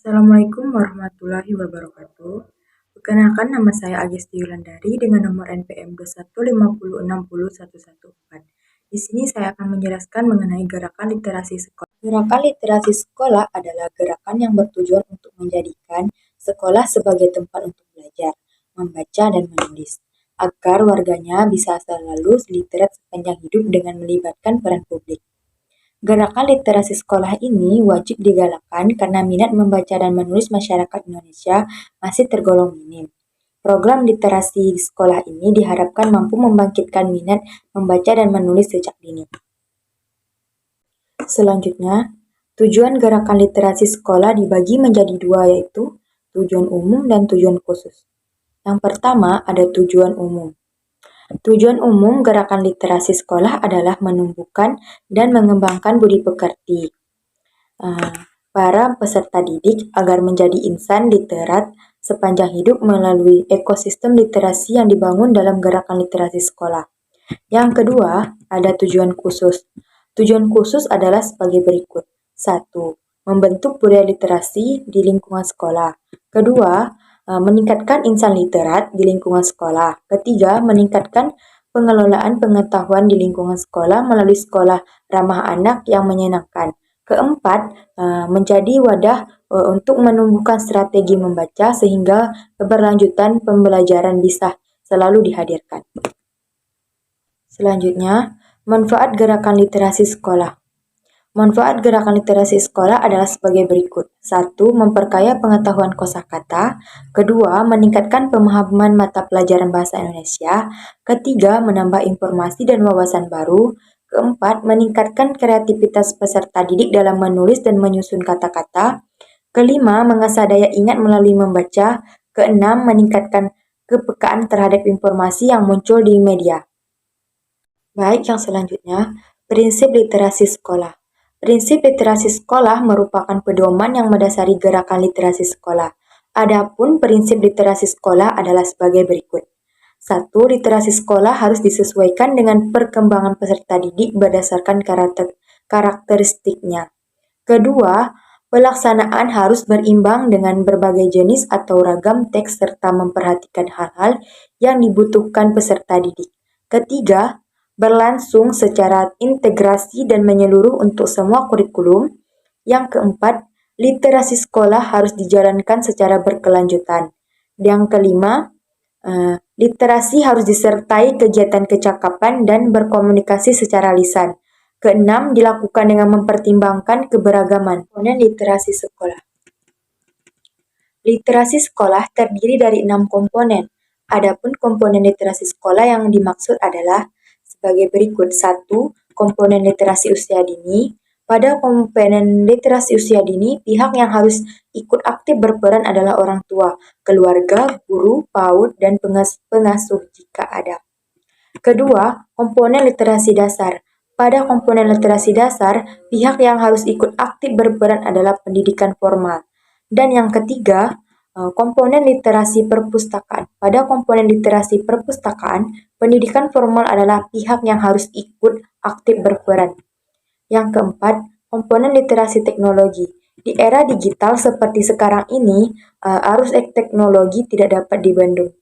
Assalamualaikum warahmatullahi wabarakatuh. Perkenalkan, nama saya Agesti Yulandari dengan nomor NPM 215060114. Di sini saya akan menjelaskan mengenai gerakan literasi sekolah. Gerakan literasi sekolah adalah gerakan yang bertujuan untuk menjadikan sekolah sebagai tempat untuk belajar, membaca, dan menulis, agar warganya bisa selalu literat sepanjang hidup dengan melibatkan peran publik. Gerakan literasi sekolah ini wajib digalakkan karena minat membaca dan menulis masyarakat Indonesia masih tergolong minim. Program literasi di sekolah ini diharapkan mampu membangkitkan minat membaca dan menulis sejak dini. Selanjutnya, tujuan gerakan literasi sekolah dibagi menjadi dua, yaitu tujuan umum dan tujuan khusus. Yang pertama ada tujuan umum. Tujuan umum gerakan literasi sekolah adalah menumbuhkan dan mengembangkan budi pekerti para peserta didik agar menjadi insan literat sepanjang hidup melalui ekosistem literasi yang dibangun dalam gerakan literasi sekolah. Yang kedua, ada tujuan khusus. Tujuan khusus adalah sebagai berikut. 1. Membentuk budaya literasi di lingkungan sekolah. Kedua, meningkatkan insan literat di lingkungan sekolah. Ketiga, meningkatkan pengelolaan pengetahuan di lingkungan sekolah melalui sekolah ramah anak yang menyenangkan. Keempat, menjadi wadah untuk menumbuhkan strategi membaca sehingga keberlanjutan pembelajaran bisa selalu dihadirkan. Selanjutnya, manfaat gerakan literasi sekolah. Manfaat gerakan literasi sekolah adalah sebagai berikut. 1. Memperkaya pengetahuan kosakata. Kedua, meningkatkan pemahaman mata pelajaran bahasa Indonesia. Ketiga, menambah informasi dan wawasan baru. Keempat, meningkatkan kreativitas peserta didik dalam menulis dan menyusun kata-kata. Kelima, mengasah daya ingat melalui membaca. Keenam, meningkatkan kepekaan terhadap informasi yang muncul di media. Baik, yang selanjutnya, prinsip literasi sekolah. Prinsip literasi sekolah merupakan pedoman yang mendasari gerakan literasi sekolah. Adapun prinsip literasi sekolah adalah sebagai berikut. 1. Literasi sekolah harus disesuaikan dengan perkembangan peserta didik berdasarkan karakteristiknya. Kedua, pelaksanaan harus berimbang dengan berbagai jenis atau ragam teks serta memperhatikan hal-hal yang dibutuhkan peserta didik. Ketiga, berlangsung secara integrasi dan menyeluruh untuk semua kurikulum. Yang keempat, literasi sekolah harus dijalankan secara berkelanjutan. Yang kelima, literasi harus disertai kegiatan kecakapan dan berkomunikasi secara lisan. Keenam, dilakukan dengan mempertimbangkan keberagaman komponen literasi sekolah. Literasi sekolah terdiri dari 6 komponen. Adapun komponen literasi sekolah yang dimaksud adalah sebagai berikut. 1. Komponen literasi usia dini. Pada komponen literasi usia dini, pihak yang harus ikut aktif berperan adalah orang tua, keluarga, guru, PAUD, dan pengasuh jika ada. Kedua, komponen literasi dasar. Pada komponen literasi dasar, pihak yang harus ikut aktif berperan adalah pendidikan formal. Dan yang ketiga, komponen literasi perpustakaan. Pada komponen literasi perpustakaan, pendidikan formal adalah pihak yang harus ikut aktif berperan. Yang keempat, komponen literasi teknologi. Di era digital seperti sekarang ini, arus teknologi tidak dapat dibendung.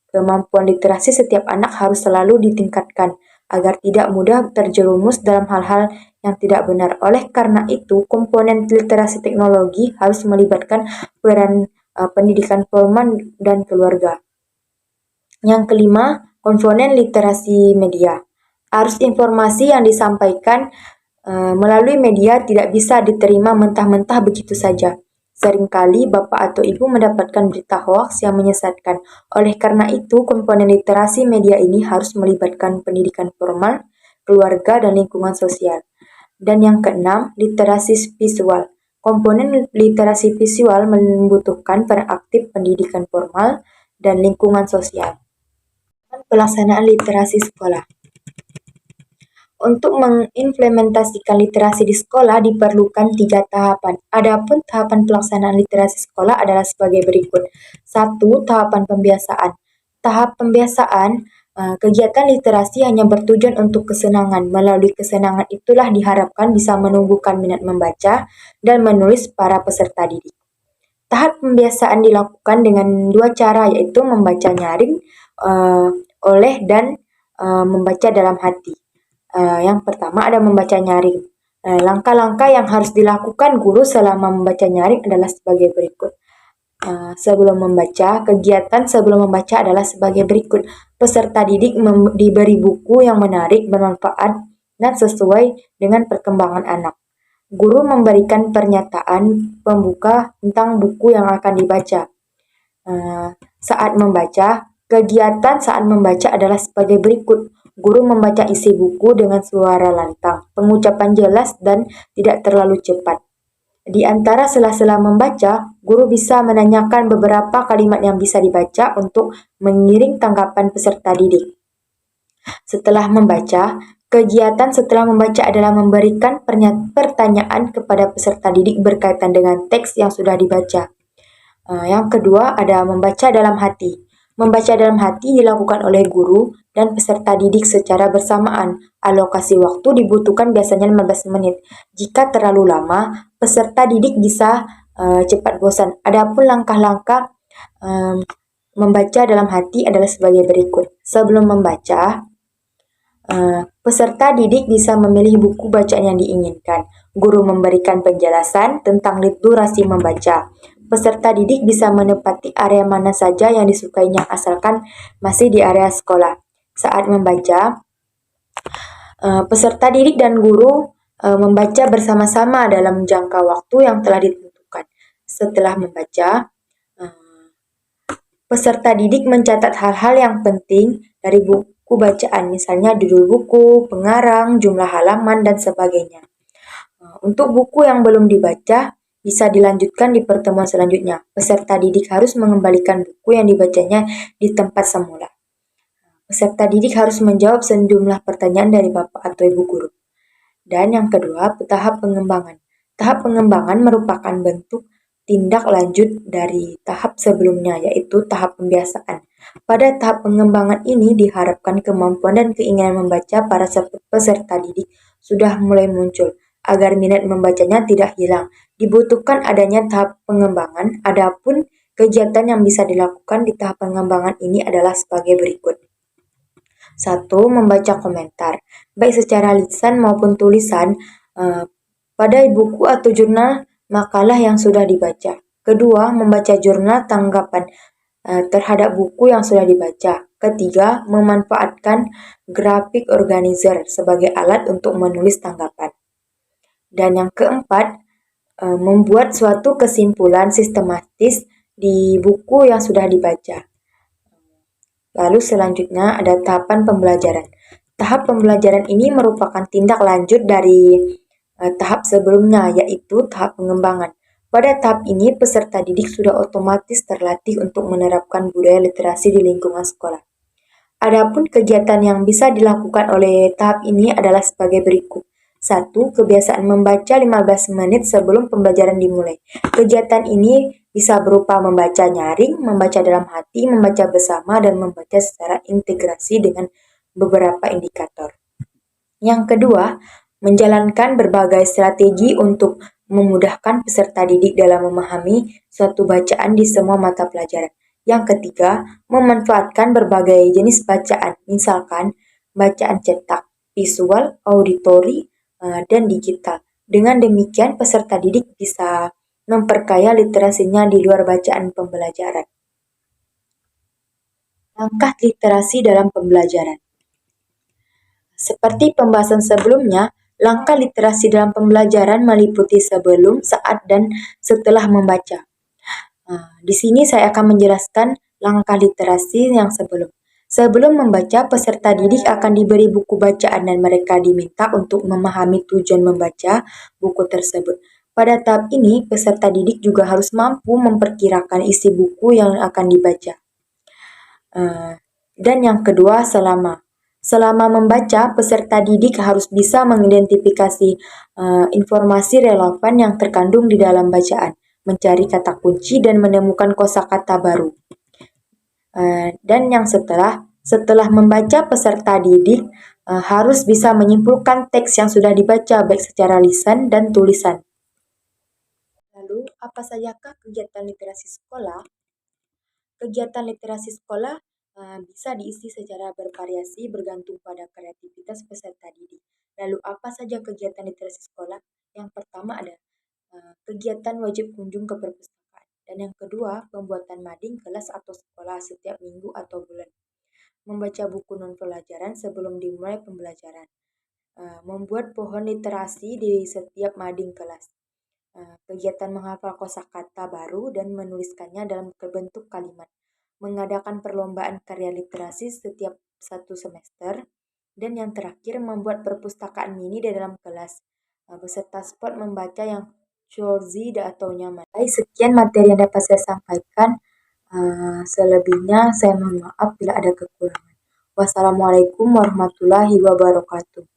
Kemampuan literasi setiap anak harus selalu ditingkatkan agar tidak mudah terjerumus dalam hal-hal yang tidak benar. Oleh karena itu, komponen literasi teknologi harus melibatkan peran pendidikan formal dan keluarga. Yang kelima, komponen literasi media. Arus informasi yang disampaikan melalui media tidak bisa diterima mentah-mentah begitu saja. Seringkali bapak atau ibu mendapatkan berita hoaks yang menyesatkan. Oleh karena itu, komponen literasi media ini harus melibatkan pendidikan formal, keluarga, dan lingkungan sosial. Dan yang keenam, literasi visual. Komponen literasi visual membutuhkan peran aktif pendidikan formal dan lingkungan sosial. Pelaksanaan literasi sekolah. Untuk mengimplementasikan literasi di sekolah diperlukan 3 tahapan. Adapun tahapan pelaksanaan literasi sekolah adalah sebagai berikut. 1. Tahapan pembiasaan. Tahap pembiasaan, kegiatan literasi hanya bertujuan untuk kesenangan. Melalui kesenangan itulah diharapkan bisa menumbuhkan minat membaca dan menulis para peserta didik. Tahap pembiasaan dilakukan dengan dua cara, yaitu membaca nyaring oleh dan membaca dalam hati. Yang pertama ada membaca nyaring. Langkah-langkah yang harus dilakukan guru selama membaca nyaring adalah sebagai berikut. Sebelum membaca, kegiatan sebelum membaca adalah sebagai berikut. Peserta didik diberi buku yang menarik, bermanfaat, dan sesuai dengan perkembangan anak. Guru memberikan pernyataan pembuka tentang buku yang akan dibaca. Saat membaca, kegiatan saat membaca adalah sebagai berikut. Guru membaca isi buku dengan suara lantang, pengucapan jelas dan tidak terlalu cepat. Di antara sela-sela membaca, guru bisa menanyakan beberapa kalimat yang bisa dibaca untuk mengiring tanggapan peserta didik. Setelah membaca, kegiatan setelah membaca adalah memberikan pertanyaan kepada peserta didik berkaitan dengan teks yang sudah dibaca. Yang kedua ada membaca dalam hati. Membaca dalam hati dilakukan oleh guru dan peserta didik secara bersamaan. Alokasi waktu dibutuhkan biasanya 15 menit. Jika terlalu lama, peserta didik bisa cepat bosan. Adapun langkah-langkah membaca dalam hati adalah sebagai berikut. Sebelum membaca, peserta didik bisa memilih buku bacaan yang diinginkan. Guru memberikan penjelasan tentang durasi membaca. Peserta didik bisa menepati area mana saja yang disukainya asalkan masih di area sekolah. Saat membaca, peserta didik dan guru membaca bersama-sama dalam jangka waktu yang telah ditentukan. Setelah membaca, peserta didik mencatat hal-hal yang penting dari buku bacaan, misalnya judul buku, pengarang, jumlah halaman, dan sebagainya. Untuk buku yang belum dibaca, bisa dilanjutkan di pertemuan selanjutnya. Peserta didik harus mengembalikan buku yang dibacanya di tempat semula. Peserta didik harus menjawab sejumlah pertanyaan dari Bapak atau Ibu guru. Dan yang kedua, tahap pengembangan. Tahap pengembangan merupakan bentuk tindak lanjut dari tahap sebelumnya, yaitu tahap pembiasaan. Pada tahap pengembangan ini diharapkan kemampuan dan keinginan membaca para peserta didik sudah mulai muncul, agar minat membacanya tidak hilang. Dibutuhkan adanya tahap pengembangan, adapun kegiatan yang bisa dilakukan di tahap pengembangan ini adalah sebagai berikut. 1. Membaca komentar, baik secara lisan maupun tulisan pada buku atau jurnal makalah yang sudah dibaca. Kedua, membaca jurnal tanggapan terhadap buku yang sudah dibaca. Ketiga, memanfaatkan grafik organizer sebagai alat untuk menulis tanggapan. Dan yang keempat, membuat suatu kesimpulan sistematis di buku yang sudah dibaca. Lalu selanjutnya ada tahapan pembelajaran. Tahap pembelajaran ini merupakan tindak lanjut dari tahap sebelumnya, yaitu tahap pengembangan. Pada tahap ini, peserta didik sudah otomatis terlatih untuk menerapkan budaya literasi di lingkungan sekolah. Adapun kegiatan yang bisa dilakukan oleh tahap ini adalah sebagai berikut. 1. Kebiasaan membaca 15 menit sebelum pembelajaran dimulai. Kegiatan ini bisa berupa membaca nyaring, membaca dalam hati, membaca bersama, dan membaca secara integrasi dengan beberapa indikator. Yang kedua, menjalankan berbagai strategi untuk memudahkan peserta didik dalam memahami suatu bacaan di semua mata pelajaran. Yang ketiga, memanfaatkan berbagai jenis bacaan, misalkan bacaan cetak, visual, auditori, dan digital. Dengan demikian, peserta didik bisa memperkaya literasinya di luar bacaan pembelajaran. Langkah literasi dalam pembelajaran. Seperti pembahasan sebelumnya, langkah literasi dalam pembelajaran meliputi sebelum, saat, dan setelah membaca. Di sini saya akan menjelaskan langkah literasi yang sebelum. Sebelum membaca, peserta didik akan diberi buku bacaan dan mereka diminta untuk memahami tujuan membaca buku tersebut. Pada tahap ini, peserta didik juga harus mampu memperkirakan isi buku yang akan dibaca. Dan yang kedua, Selama membaca, peserta didik harus bisa mengidentifikasi informasi relevan yang terkandung di dalam bacaan, mencari kata kunci, dan menemukan kosakata baru. Dan yang setelah membaca, peserta didik harus bisa menyimpulkan teks yang sudah dibaca baik secara lisan dan tulisan. Lalu, Apa sajakah kegiatan literasi sekolah? Kegiatan literasi sekolah bisa diisi secara bervariasi bergantung pada kreativitas peserta didik. Lalu apa saja kegiatan literasi sekolah? Yang pertama ada kegiatan wajib kunjung ke perpustakaan. Dan yang kedua, pembuatan mading kelas atau sekolah setiap minggu atau bulan. Membaca buku non-pelajaran sebelum dimulai pembelajaran. Membuat pohon literasi di setiap mading kelas. Kegiatan menghafal kosakata baru dan menuliskannya dalam bentuk kalimat. Mengadakan perlombaan karya literasi setiap satu semester. Dan yang terakhir, membuat perpustakaan mini di dalam kelas. Beserta spot membaca yang cozy atau nyaman. Sekian materi yang dapat saya sampaikan. Selebihnya saya mohon maaf bila ada kekurangan. Wassalamualaikum warahmatullahi wabarakatuh.